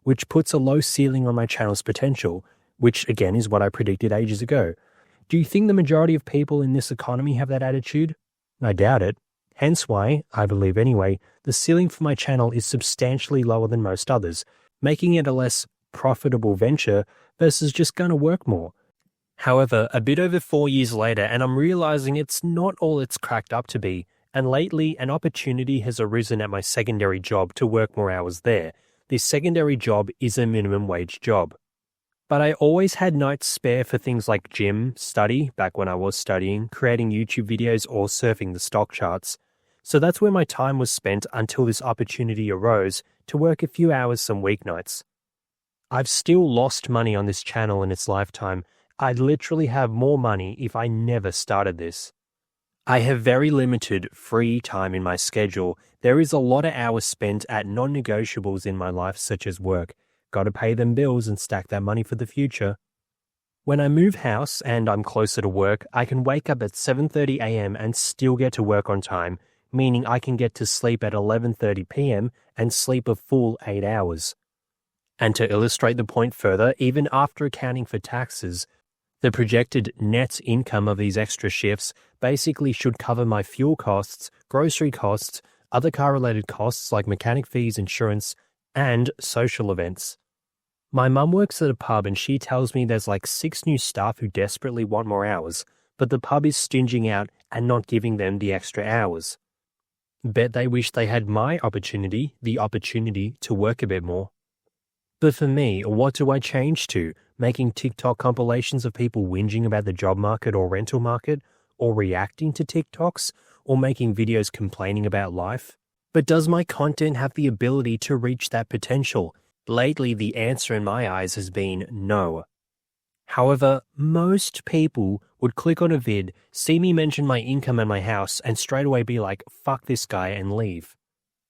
which puts a low ceiling on my channel's potential, which again is what I predicted ages ago. Do you think the majority of people in this economy have that attitude? I doubt it. Hence why, I believe anyway, the ceiling for my channel is substantially lower than most others, making it a less profitable venture versus just gonna work more. However, a bit over 4 years later, and I'm realizing it's not all it's cracked up to be, and lately an opportunity has arisen at my secondary job to work more hours there. This secondary job is a minimum wage job. But I always had nights spare for things like gym, study, back when I was studying, creating YouTube videos or surfing the stock charts. So that's where my time was spent until this opportunity arose to work a few hours some weeknights. I've still lost money on this channel in its lifetime. I'd literally have more money if I never started this. I have very limited free time in my schedule. There is a lot of hours spent at non-negotiables in my life such as work. Gotta pay them bills and stack that money for the future. When I move house and I'm closer to work, I can wake up at 7:30 a.m. and still get to work on time, meaning I can get to sleep at 11:30 p.m. and sleep a full 8 hours. And to illustrate the point further, even after accounting for taxes, the projected net income of these extra shifts basically should cover my fuel costs, grocery costs, other car-related costs like mechanic fees, insurance, and social events. My mum works at a pub and she tells me there's like 6 new staff who desperately want more hours, but the pub is stinging out and not giving them the extra hours. Bet they wish they had my opportunity, the opportunity to work a bit more. But for me, what do I change to? Making TikTok compilations of people whinging about the job market or rental market, or reacting to TikToks, or making videos complaining about life? But does my content have the ability to reach that potential? Lately, the answer in my eyes has been no. However, most people would click on a vid, see me mention my income and my house, and straight away be like, fuck this guy, and leave.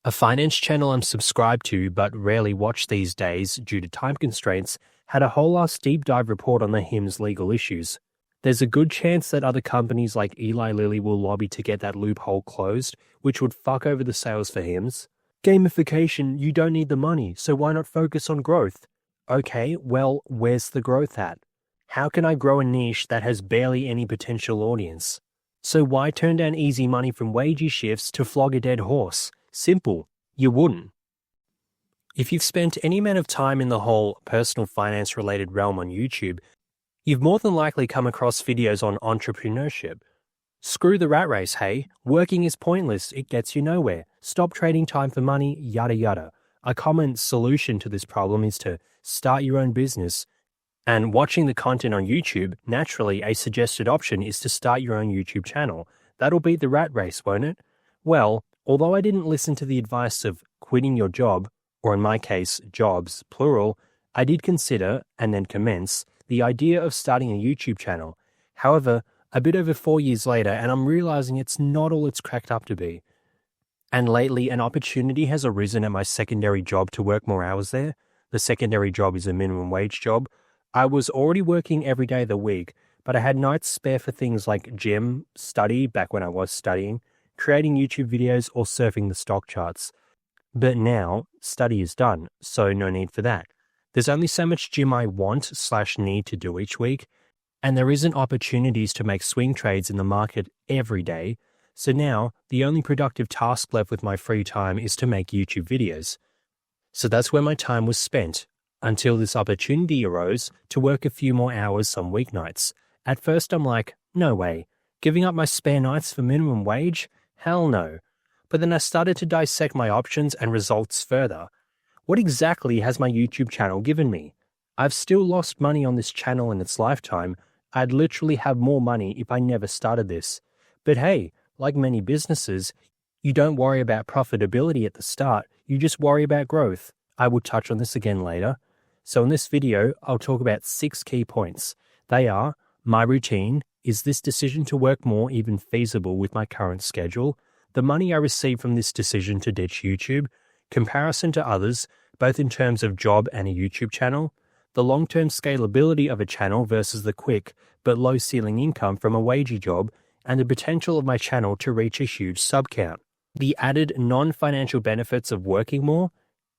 A finance channel I'm subscribed to but rarely watch these days due to time constraints had a whole-ass deep dive report on the hymn's legal issues. There's a good chance that other companies like Eli Lilly will lobby to get that loophole closed, which would fuck over the sales for hymns. Gamification, you don't need the money, so why not focus on growth? Okay, well, where's the growth at? How can I grow a niche that has barely any potential audience? So why turn down easy money from wagey shifts to flog a dead horse? Simple, you wouldn't. If you've spent any amount of time in the whole personal finance related realm on YouTube, you've more than likely come across videos on entrepreneurship. Screw the rat race, hey? Working is pointless, it gets you nowhere. Stop trading time for money, yada yada. A common solution to this problem is to start your own business. And watching the content on YouTube, naturally a suggested option is to start your own YouTube channel. That'll beat the rat race, won't it? Well, although I didn't listen to the advice of quitting your job, or in my case, jobs, plural, I did consider, and then commence, the idea of starting a YouTube channel. However, a bit over 4 years later, and I'm realizing it's not all it's cracked up to be. And lately, an opportunity has arisen at my secondary job to work more hours there. The secondary job is a minimum wage job. I was already working every day of the week, but I had nights spare for things like gym, study, back when I was studying, creating YouTube videos, or surfing the stock charts. But now, study is done, so no need for that. There's only so much gym I want/need to do each week, and there isn't opportunities to make swing trades in the market every day, so now the only productive task left with my free time is to make YouTube videos. So that's where my time was spent, until this opportunity arose to work a few more hours some weeknights. At first I'm like, no way, giving up my spare nights for minimum wage? Hell no. But then I started to dissect my options and results further. What exactly has my YouTube channel given me? I've still lost money on this channel in its lifetime. I'd literally have more money if I never started this. But hey, like many businesses, you don't worry about profitability at the start, you just worry about growth. I will touch on this again later. So in this video, I'll talk about 6 key points. They are: my routine, is this decision to work more even feasible with my current schedule? The money I receive from this decision to ditch YouTube, comparison to others, both in terms of job and a YouTube channel, the long-term scalability of a channel versus the quick but low ceiling income from a wagey job, and the potential of my channel to reach a huge sub count, the added non-financial benefits of working more,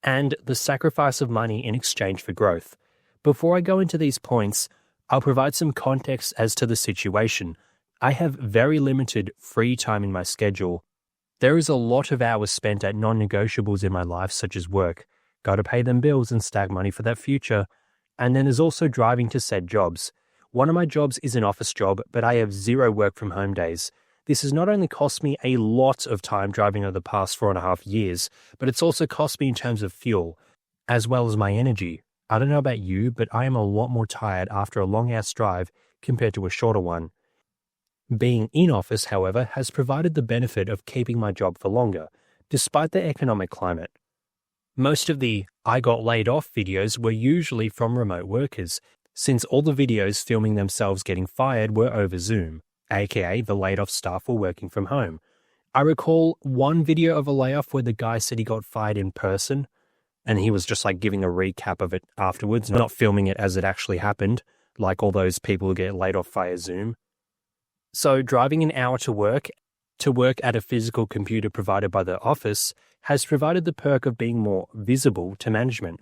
and the sacrifice of money in exchange for growth. Before I go into these points, I'll provide some context as to the situation. I have very limited free time in my schedule. There is a lot of hours spent at non-negotiables in my life, such as work. Got to pay them bills and stack money for that future. And then there's also driving to said jobs. One of my jobs is an office job, but I have 0 work from home days. This has not only cost me a lot of time driving over the past 4.5 years, but it's also cost me in terms of fuel, as well as my energy. I don't know about you, but I am a lot more tired after a long-ass drive compared to a shorter one. Being in office, however, has provided the benefit of keeping my job for longer, despite the economic climate. Most of the "I got laid off" videos were usually from remote workers, since all the videos filming themselves getting fired were over Zoom, aka the laid off staff were working from home. I recall one video of a layoff where the guy said he got fired in person, and he was just like giving a recap of it afterwards, not filming it as it actually happened, like all those people who get laid off via Zoom. So driving an hour to work at a physical computer provided by the office has provided the perk of being more visible to management.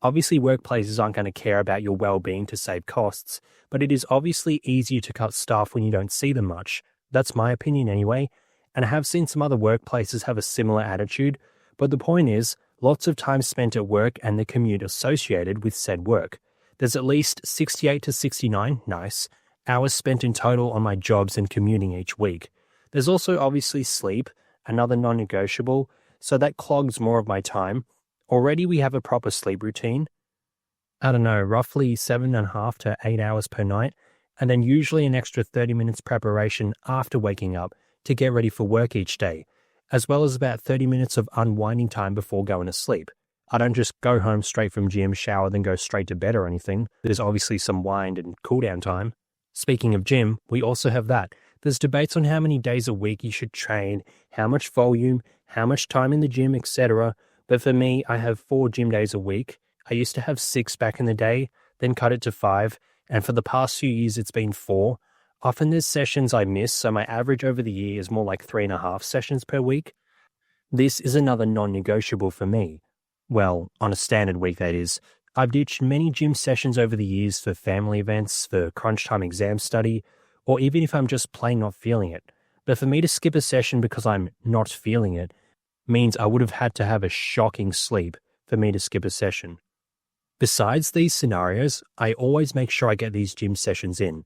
Obviously, workplaces aren't going to care about your well-being to save costs, but it is obviously easier to cut staff when you don't see them much. That's my opinion anyway, and I have seen some other workplaces have a similar attitude, but the point is, lots of time spent at work and the commute associated with said work. There's at least 68 to 69, nice, hours spent in total on my jobs and commuting each week. There's also obviously sleep, another non-negotiable, so that clogs more of my time. Already we have a proper sleep routine. I don't know, roughly 7.5 to 8 hours per night, and then usually an extra 30 minutes preparation after waking up to get ready for work each day, as well as about 30 minutes of unwinding time before going to sleep. I don't just go home straight from gym, shower, then go straight to bed or anything. There's obviously some wind and cool down time. Speaking of gym, we also have that. There's debates on how many days a week you should train, how much volume, how much time in the gym, etc. But for me, I have 4 gym days a week. I used to have 6 back in the day, then cut it to 5, and for the past few years it's been 4. Often there's sessions I miss, so my average over the year is more like 3.5 sessions per week. This is another non-negotiable for me. Well, on a standard week that is. I've ditched many gym sessions over the years for family events, for crunch time exam study, or even if I'm just plain not feeling it. But for me to skip a session because I'm not feeling it means I would have had to have a shocking sleep for me to skip a session. Besides these scenarios, I always make sure I get these gym sessions in.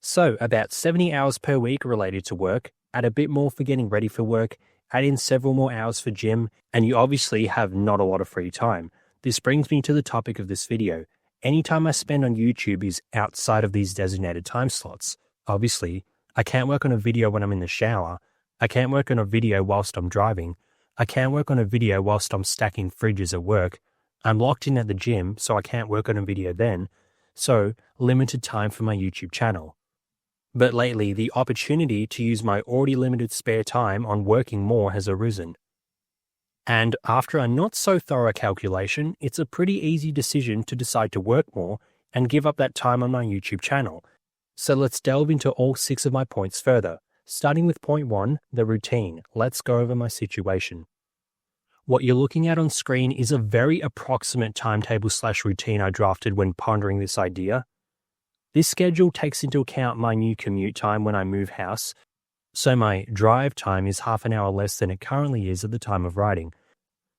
So about 70 hours per week related to work, add a bit more for getting ready for work, add in several more hours for gym, and you obviously have not a lot of free time. This brings me to the topic of this video. Any time I spend on YouTube is outside of these designated time slots. Obviously, I can't work on a video when I'm in the shower. I can't work on a video whilst I'm driving. I can't work on a video whilst I'm stacking fridges at work. I'm locked in at the gym, so I can't work on a video then. So, limited time for my YouTube channel. But lately, the opportunity to use my already limited spare time on working more has arisen. And after a not so thorough calculation, it's a pretty easy decision to decide to work more and give up that time on my YouTube channel. So let's delve into all 6 of my points further. Starting with point 1, the routine. Let's go over my situation. What you're looking at on screen is a very approximate timetable/routine I drafted when pondering this idea. This schedule takes into account my new commute time when I move house, so my drive time is half an hour less than it currently is at the time of writing.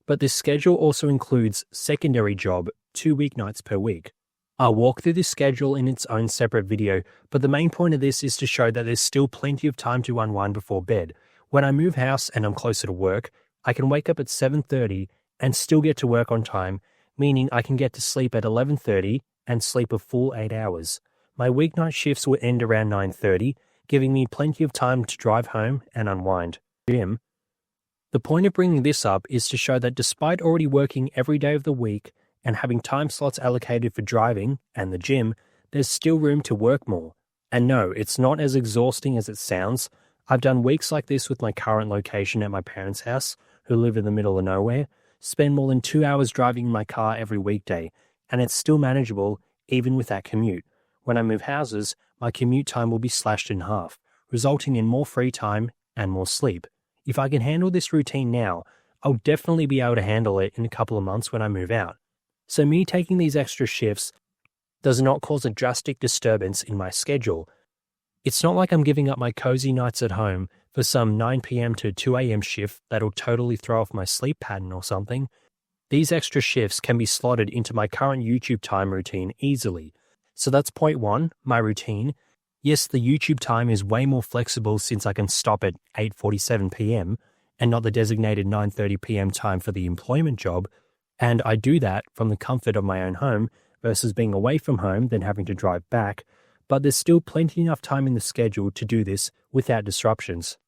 But this schedule also includes secondary job 2 weeknights per week. I'll walk through this schedule in its own separate video, but the main point of this is to show that there's still plenty of time to unwind before bed. When I move house and I'm closer to work, I can wake up at 7:30 and still get to work on time, meaning I can get to sleep at 11:30 and sleep a full 8 hours. My weeknight shifts will end around 9:30, giving me plenty of time to drive home and unwind. Gym. The point of bringing this up is to show that despite already working every day of the week and having time slots allocated for driving and the gym, there's still room to work more. And no, it's not as exhausting as it sounds. I've done weeks like this with my current location at my parents' house, who live in the middle of nowhere, spend more than 2 hours driving in my car every weekday, and it's still manageable even with that commute. When I move houses, my commute time will be slashed in half, resulting in more free time and more sleep. If I can handle this routine now, I'll definitely be able to handle it in a couple of months when I move out. So me taking these extra shifts does not cause a drastic disturbance in my schedule. It's not like I'm giving up my cozy nights at home for some 9 p.m. to 2 a.m. shift that'll totally throw off my sleep pattern or something. These extra shifts can be slotted into my current YouTube time routine easily. So that's point one, my routine. Yes, the YouTube time is way more flexible since I can stop at 8:47 p.m. and not the designated 9:30 p.m. time for the employment job. And I do that from the comfort of my own home versus being away from home then having to drive back. But there's still plenty enough time in the schedule to do this without disruptions.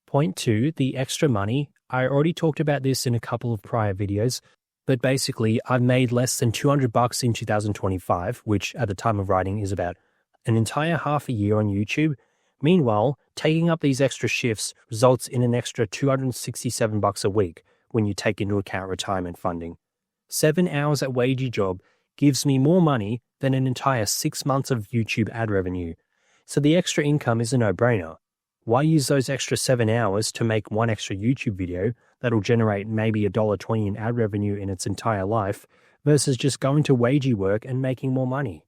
Point two, the extra money. I already talked about this in a couple of prior videos, but basically I've made less than $200 in 2025, which at the time of writing is about an entire half a year on YouTube. Meanwhile, taking up these extra shifts results in an extra $267 a week when you take into account retirement funding. 7 hours at wagey job gives me more money than an entire 6 months of YouTube ad revenue. So the extra income is a no-brainer. Why use those extra 7 hours to make one extra YouTube video that'll generate maybe $1.20 in ad revenue in its entire life versus just going to wagey work and making more money?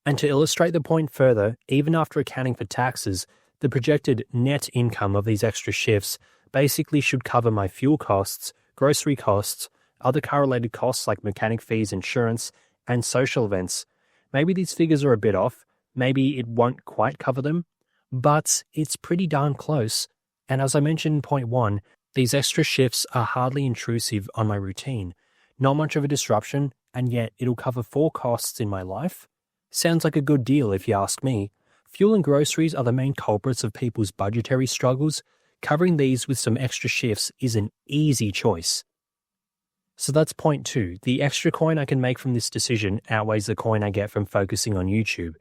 And to illustrate the point further, even after accounting for taxes, the projected net income of these extra shifts basically should cover my fuel costs, grocery costs, other car-related costs like mechanic fees, insurance, and social events. Maybe these figures are a bit off, maybe it won't quite cover them, but it's pretty darn close. And as I mentioned in point one, these extra shifts are hardly intrusive on my routine. Not much of a disruption, and yet it'll cover 4 costs in my life. Sounds like a good deal if you ask me. Fuel and groceries are the main culprits of people's budgetary struggles. Covering these with some extra shifts is an easy choice. So that's point two. The extra coin I can make from this decision outweighs the coin I get from focusing on YouTube.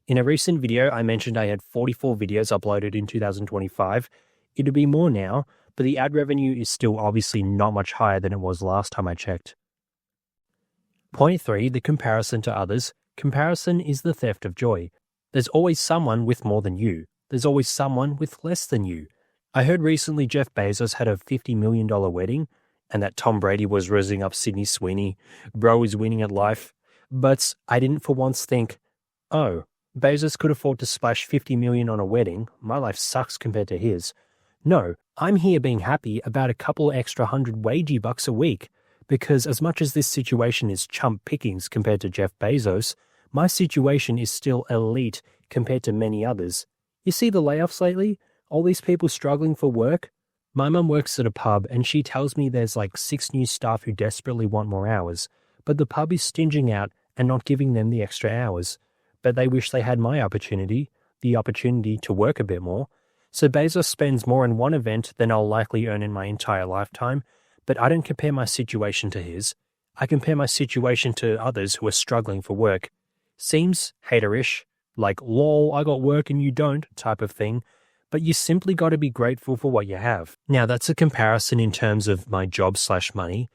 In a recent video, I mentioned I had 44 videos uploaded in 2025. It'd be more now, but the ad revenue is still obviously not much higher than it was last time I checked. Point three, the comparison to others. Comparison is the theft of joy. There's always someone with more than you. There's always someone with less than you. I heard recently Jeff Bezos had a $50 million wedding and that Tom Brady was rising up Sydney Sweeney. Bro is winning at life. But I didn't for once think, oh, Bezos could afford to splash $50 million on a wedding. My life sucks compared to his. No, I'm here being happy about a couple extra $100 a week because as much as this situation is chump pickings compared to Jeff Bezos, my situation is still elite compared to many others. You see the layoffs lately? All these people struggling for work? My mum works at a pub and she tells me there's like 6 new staff who desperately want more hours, but the pub is stinging out and not giving them the extra hours. But they wish they had my opportunity, the opportunity to work a bit more. So Bezos spends more in one event than I'll likely earn in my entire lifetime, but I don't compare my situation to his. I compare my situation to others who are struggling for work. Seems haterish, like lol, I got work and you don't type of thing, but you simply got to be grateful for what you have. Now that's a comparison in terms of my job/money.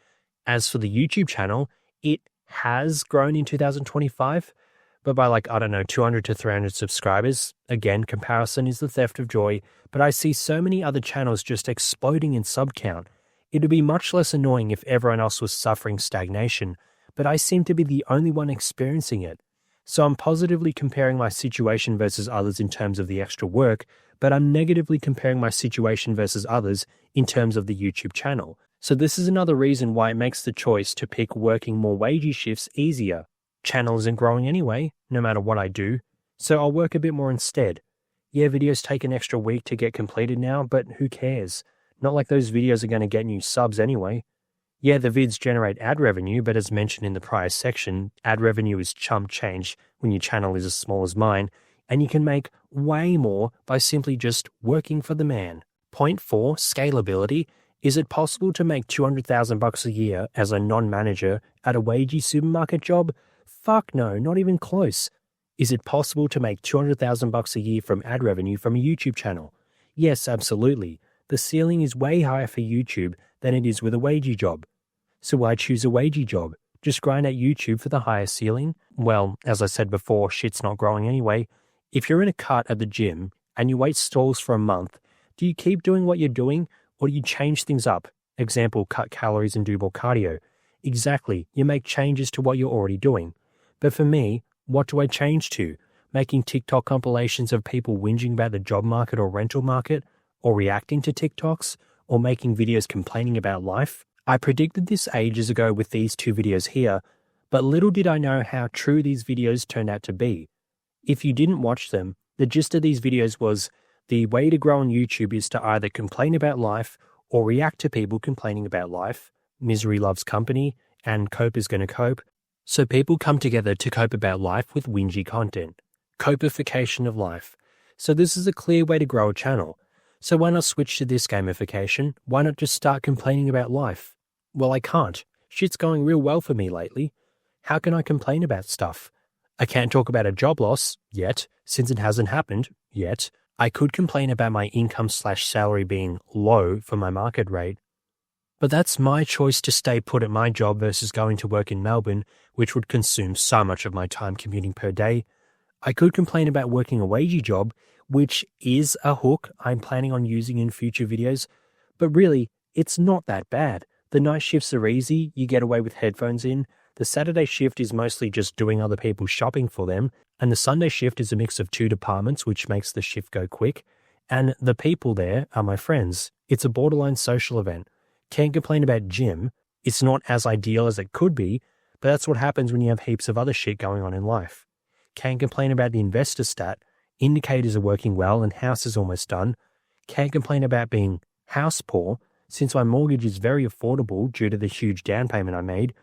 As for the YouTube channel, it has grown in 2025, but by 200 to 300 subscribers. Again, comparison is the theft of joy, but I see so many other channels just exploding in sub count. It would be much less annoying if everyone else was suffering stagnation, but I seem to be the only one experiencing it. So I'm positively comparing my situation versus others in terms of the extra work, but I'm negatively comparing my situation versus others in terms of the YouTube channel. So this is another reason why it makes the choice to pick working more wagey shifts easier. Channel isn't growing anyway, no matter what I do, so I'll work a bit more instead. Yeah, videos take an extra week to get completed now, but who cares? Not like those videos are going to get new subs anyway. Yeah, the vids generate ad revenue, but as mentioned in the prior section, ad revenue is chump change when your channel is as small as mine, and you can make way more by simply just working for the man. Point 4, scalability. Is it possible to make $200,000 a year as a non-manager at a wagey supermarket job? Fuck no, not even close. Is it possible to make $200,000 a year from ad revenue from a YouTube channel? Yes, absolutely. The ceiling is way higher for YouTube than it is with a wagey job. So why choose a wagey job? Just grind at YouTube for the higher ceiling? Well, as I said before, shit's not growing anyway. If you're in a cut at the gym and you wait stalls for a month, do you keep doing what you're doing or do you change things up Example, cut calories and do more cardio. Exactly, you make changes to what you're already doing. But for me, what do I change to? Making TikTok compilations of people whinging about the job market or rental market, or reacting to TikToks, or making videos complaining about life? I predicted this ages ago with these two videos here, but little did I know how true these videos turned out to be. If you didn't watch them, the gist of these videos was the way to grow on YouTube is to either complain about life or react to people complaining about life. Misery loves company, and cope is going to cope. So people come together to cope about life with whingy content. Copification of life. So this is a clear way to grow a channel. So why not switch to this gamification? Why not just start complaining about life? Well, I can't. Shit's going real well for me lately. How can I complain about stuff? I can't talk about a job loss yet, since it hasn't happened yet. I could complain about my income/salary being low for my market rate. But that's my choice to stay put at my job versus going to work in Melbourne, which would consume so much of my time commuting per day. I could complain about working a wagey job, which is a hook I'm planning on using in future videos, but really, it's not that bad. The night shifts are easy, you get away with headphones in, the Saturday shift is mostly just doing other people's shopping for them, and the Sunday shift is a mix of two departments, which makes the shift go quick, and the people there are my friends. It's a borderline social event. Can't complain about gym. It's not as ideal as it could be, but that's what happens when you have heaps of other shit going on in life. Can't complain about the investor stat. Indicators are working well and house is almost done. Can't complain about being house poor, since my mortgage is very affordable due to the huge down payment I made.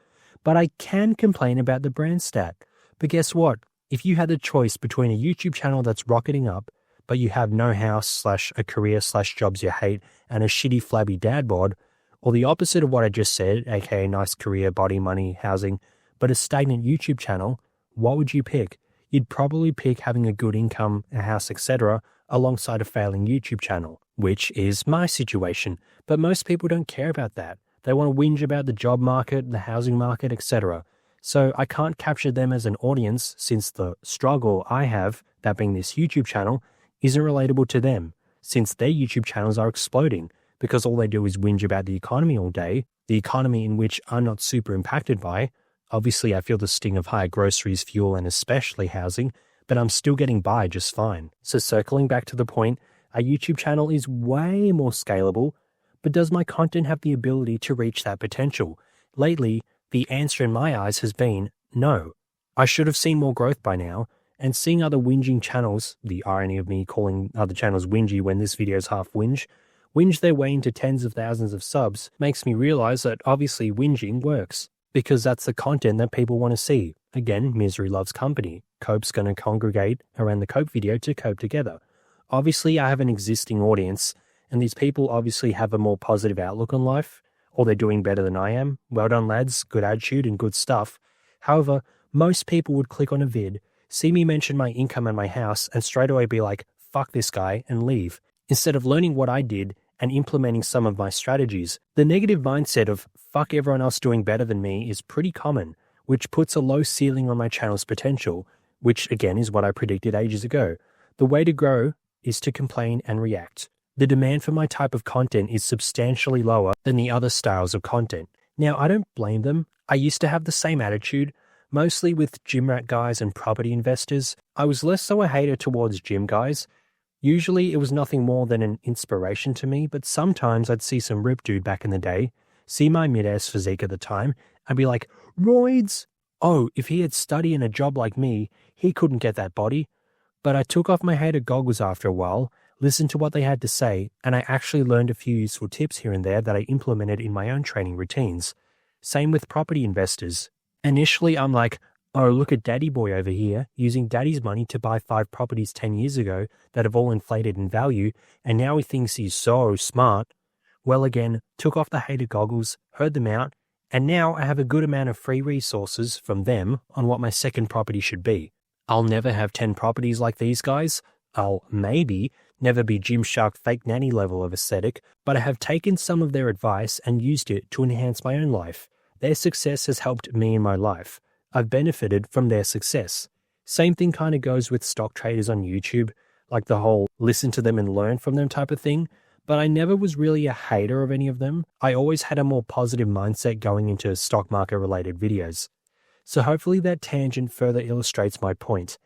But I can complain about the brand stat. But guess what? If you had the choice between a YouTube channel that's rocketing up, but you have no house/a career/jobs you hate and a shitty flabby dad bod, or the opposite of what I just said, aka nice career, body, money, housing, but a stagnant YouTube channel, what would you pick? You'd probably pick having a good income, a house, etc., alongside a failing YouTube channel, which is my situation. But most people don't care about that. They want to whinge about the job market, the housing market, etc. So I can't capture them as an audience since the struggle I have, that being this YouTube channel, isn't relatable to them, since their YouTube channels are exploding because all they do is whinge about the economy all day, the economy in which I'm not super impacted by. Obviously, I feel the sting of higher groceries, fuel, and especially housing, but I'm still getting by just fine. So circling back to the point, a YouTube channel is way more scalable, but does my content have the ability to reach that potential? Lately, the answer in my eyes has been no. I should have seen more growth by now, and seeing other whinging channels, the irony of me calling other channels whingy when this video is half whinge their way into tens of thousands of subs makes me realize that obviously whinging works. Because that's the content that people want to see. Again, misery loves company. Cope's going to congregate around the cope video to cope together. Obviously, I have an existing audience, and these people obviously have a more positive outlook on life, or they're doing better than I am. Well done, lads. Good attitude and good stuff. However, most people would click on a vid, see me mention my income and my house, and straight away be like, fuck this guy, and leave, instead of learning what I did and implementing some of my strategies. The negative mindset of fuck everyone else doing better than me is pretty common, which puts a low ceiling on my channel's potential, which again is what I predicted ages ago. The way to grow is to complain and react. The demand for my type of content is substantially lower than the other styles of content. Now, I don't blame them. I used to have the same attitude, mostly with gym rat guys and property investors. I was less so a hater towards gym guys. Usually it was nothing more than an inspiration to me, but sometimes I'd see some ripped dude back in the day, see my mid-ass physique at the time, and be like, roids! Oh, if he had studied in a job like me, he couldn't get that body. But I took off my hater goggles after a while, listened to what they had to say, and I actually learned a few useful tips here and there that I implemented in my own training routines. Same with property investors. Initially, I'm like, oh, look at daddy boy over here, using daddy's money to buy 5 properties 10 years ago that have all inflated in value, and now he thinks he's so smart. Well, again, took off the hater goggles, heard them out, and now I have a good amount of free resources from them on what my second property should be. I'll never have 10 properties like these guys. I'll maybe never be Gymshark fake nanny level of aesthetic, but I have taken some of their advice and used it to enhance my own life. Their success has helped me in my life. I've benefited from their success. Same thing kind of goes with stock traders on YouTube, like the whole listen to them and learn from them type of thing. but I never was really a hater of any of them. I always had a more positive mindset going into stock market related videos. So hopefully that tangent further illustrates my point.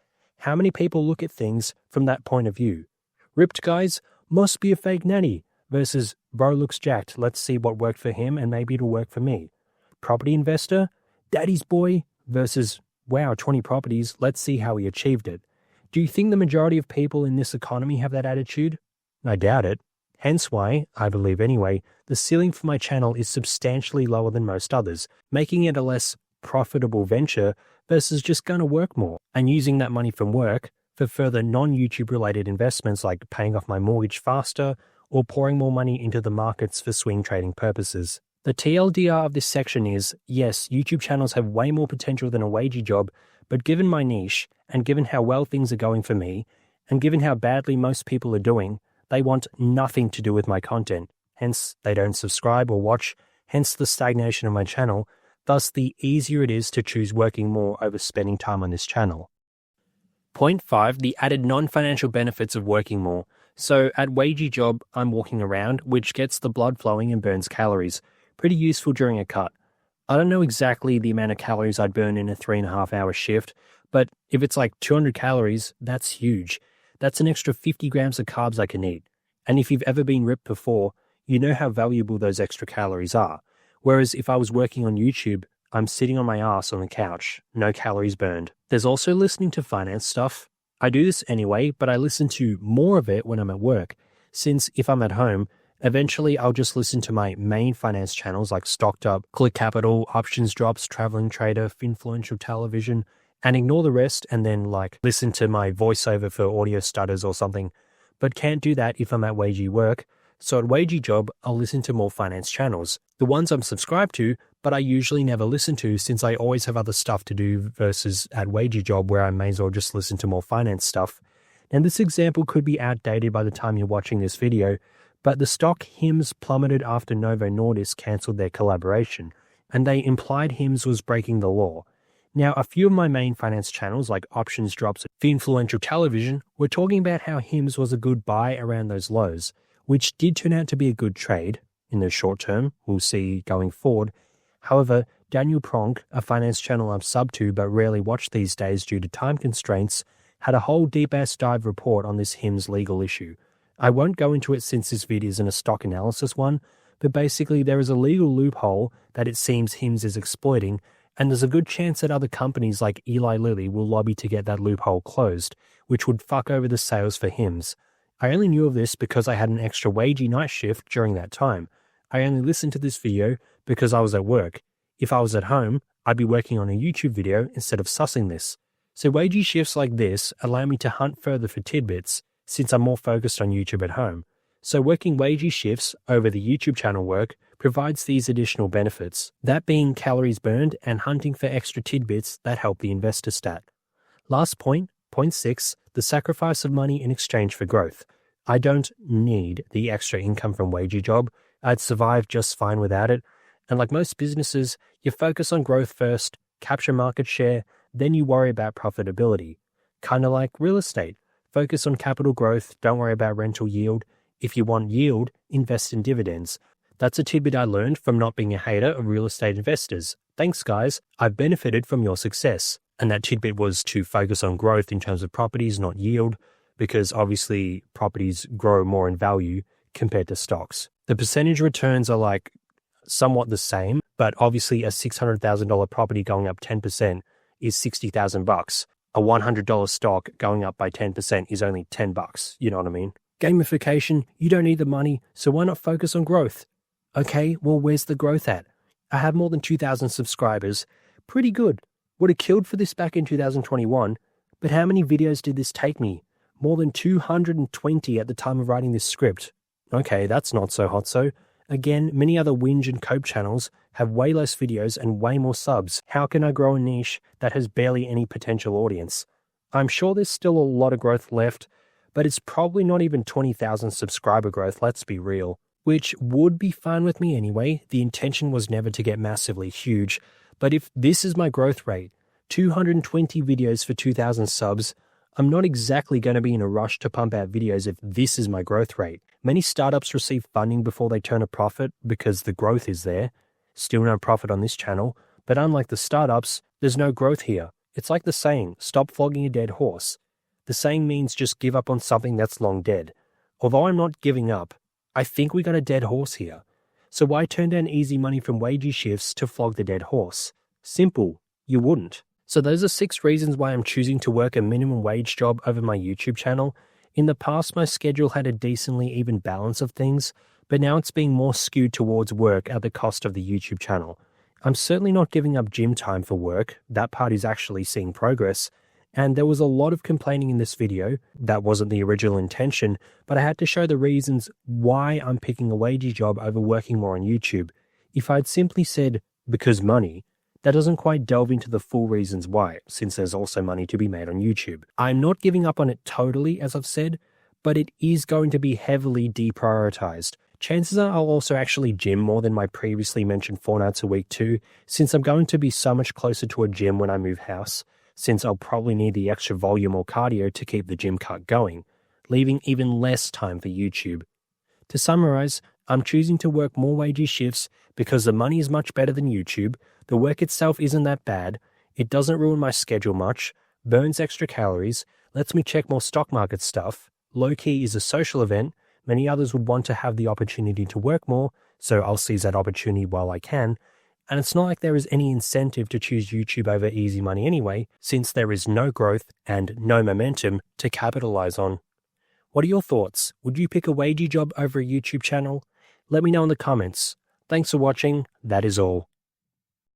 How many people look at things from that point of view? Ripped guys must be a fake nanny versus bro looks jacked. Let's see what worked for him and maybe it'll work for me. Property investor, daddy's boy versus wow, 20 properties. Let's see how he achieved it. Do you think the majority of people in this economy have that attitude? I doubt it. Hence why, I believe anyway, the ceiling for my channel is substantially lower than most others, making it a less profitable venture versus just going to work more and using that money from work for further non-YouTube related investments like paying off my mortgage faster or pouring more money into the markets for swing trading purposes. The TLDR of this section is, yes, YouTube channels have way more potential than a wagey job, but given my niche and given how well things are going for me and given how badly most people are doing, they want nothing to do with my content. Hence, they don't subscribe or watch, hence the stagnation of my channel. Thus, the easier it is to choose working more over spending time on this channel. Point 5, the added non-financial benefits of working more. So at wagey job, I'm walking around, which gets the blood flowing and burns calories. Pretty useful during a cut. I don't know exactly the amount of calories I'd burn in a 3.5-hour shift, but if it's like 200 calories, that's huge. That's an extra 50 grams of carbs I can eat. And if you've ever been ripped before, you know how valuable those extra calories are. Whereas if I was working on YouTube, I'm sitting on my ass on the couch, no calories burned. There's also listening to finance stuff. I do this anyway, but I listen to more of it when I'm at work, since if I'm at home, eventually I'll just listen to my main finance channels like Stocked Up, Click Capital, Options Drops, Traveling Trader, Influential Television, and ignore the rest and then like listen to my voiceover for audio stutters or something. But can't do that if I'm at wagey work. So at wagey job, I'll listen to more finance channels. The ones I'm subscribed to, but I usually never listen to since I always have other stuff to do versus at wagey job where I may as well just listen to more finance stuff. And this example could be outdated by the time you're watching this video, but the stock HIMS plummeted after Novo Nordisk cancelled their collaboration, and they implied HIMS was breaking the law. Now, a few of my main finance channels like Options Drops and Influential Television were talking about how HIMS was a good buy around those lows, which did turn out to be a good trade in the short term. We'll see going forward. However, Daniel Pronk, a finance channel I'm sub to but rarely watch these days due to time constraints, had a whole deep-ass dive report on this HIMS legal issue. I won't go into it since this video isn't a stock analysis one, but basically there is a legal loophole that it seems HIMS is exploiting, and there's a good chance that other companies like Eli Lilly will lobby to get that loophole closed, which would fuck over the sales for HIMS. I only knew of this because I had an extra wagey night shift during that time. I only listened to this video because I was at work. If I was at home, I'd be working on a YouTube video instead of sussing this. So wagey shifts like this allow me to hunt further for tidbits since I'm more focused on YouTube at home. So working wagey shifts over the YouTube channel work provides these additional benefits, that being calories burned and hunting for extra tidbits that help the investor stat. Last point, point 6, the sacrifice of money in exchange for growth. I don't need the extra income from wagey job. I'd survive just fine without it. And like most businesses, you focus on growth first, capture market share, then you worry about profitability. Kind of like real estate. Focus on capital growth, don't worry about rental yield. If you want yield, invest in dividends. That's a tidbit I learned from not being a hater of real estate investors. Thanks, guys. I've benefited from your success. And that tidbit was to focus on growth in terms of properties, not yield, because obviously properties grow more in value compared to stocks. The percentage returns are like somewhat the same, but obviously a $600,000 property going up 10% is $60,000. A $100 stock going up by 10% is only $10. You know what I mean? Gamification, you don't need the money, so why not focus on growth? Okay, well, where's the growth at? I have more than 2,000 subscribers. Pretty good. Would have killed for this back in 2021, but how many videos did this take me? More than 220 at the time of writing this script. Okay, that's not so hot so. Again, many other whinge and cope channels have way less videos and way more subs. How can I grow a niche that has barely any potential audience? I'm sure there's still a lot of growth left, but it's probably not even 20,000 subscriber growth, let's be real. Which would be fine with me anyway. The intention was never to get massively huge. But if this is my growth rate, 220 videos for 2,000 subs, I'm not exactly going to be in a rush to pump out videos if this is my growth rate. Many startups receive funding before they turn a profit because the growth is there. Still no profit on this channel, but unlike the startups, there's no growth here. It's like the saying, stop flogging a dead horse. The saying means just give up on something that's long dead. Although I'm not giving up, I think we got a dead horse here. So why turn down easy money from wagey shifts to flog the dead horse? Simple, you wouldn't. So those are 6 reasons why I'm choosing to work a minimum wage job over my YouTube channel. In the past, my schedule had a decently even balance of things, but now it's being more skewed towards work at the cost of the YouTube channel. I'm certainly not giving up gym time for work. That part is actually seeing progress. And there was a lot of complaining in this video. That wasn't the original intention, but I had to show the reasons why I'm picking a wagey job over working more on YouTube. If I'd simply said, because money, that doesn't quite delve into the full reasons why, since there's also money to be made on YouTube. I'm not giving up on it totally, as I've said, but it is going to be heavily deprioritized. Chances are I'll also actually gym more than my previously mentioned 4 nights a week too, since I'm going to be so much closer to a gym when I move house, since I'll probably need the extra volume or cardio to keep the gym cart going, leaving even less time for YouTube. To summarize, I'm choosing to work more wagey shifts because the money is much better than YouTube, the work itself isn't that bad, it doesn't ruin my schedule much, burns extra calories, lets me check more stock market stuff, low-key is a social event, many others would want to have the opportunity to work more, so I'll seize that opportunity while I can, and it's not like there is any incentive to choose YouTube over easy money anyway, since there is no growth and no momentum to capitalize on. What are your thoughts? Would you pick a wagey job over a YouTube channel? Let me know in the comments. Thanks for watching. That is all.